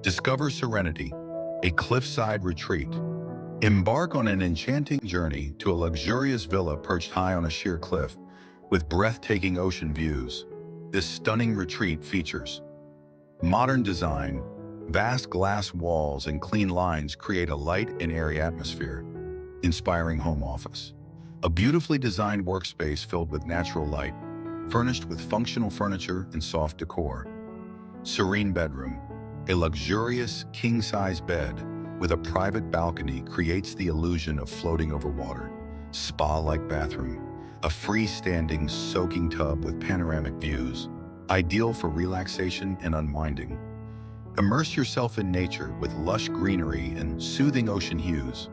Discover Serenity, a cliffside retreat. Embark on an enchanting journey to a luxurious villa perched high on a sheer cliff with breathtaking ocean views. This stunning retreat features modern design, vast glass walls and clean lines create a light and airy atmosphere, inspiring home office. A beautifully designed workspace filled with natural light, furnished with functional furniture and soft decor. Serene bedroom, a luxurious king-size bed with a private balcony creates the illusion of floating over water. Spa-like bathroom, a freestanding soaking tub with panoramic views, ideal for relaxation and unwinding. Immerse yourself in nature with lush greenery and soothing ocean hues.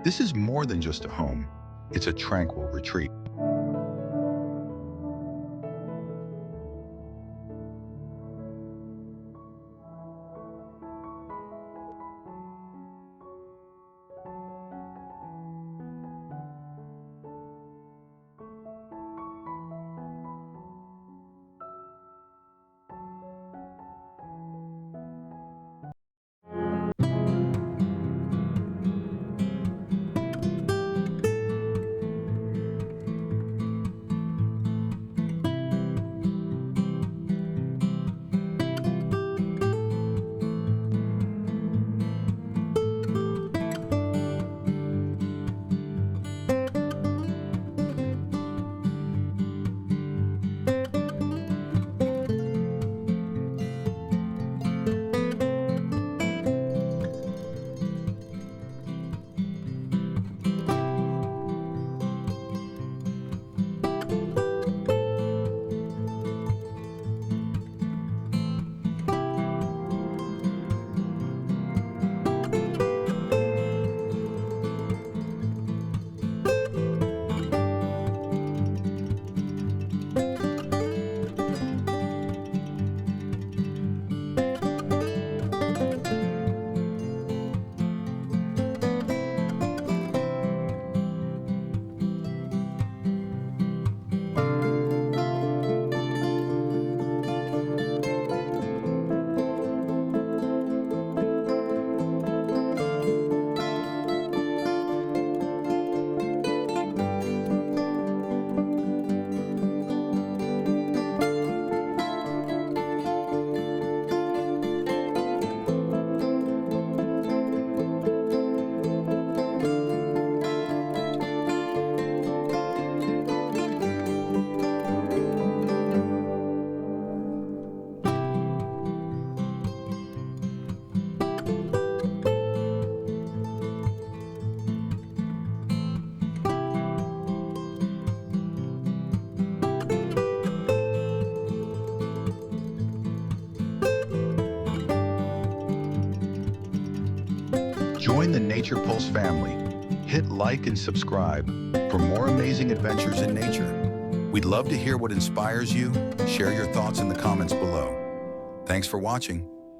This is more than just a home, it's a tranquil retreat. Join the Nature Pulse family. Hit like and subscribe for more amazing adventures in nature. We'd love to hear what inspires you. Share your thoughts in the comments below. Thanks for watching.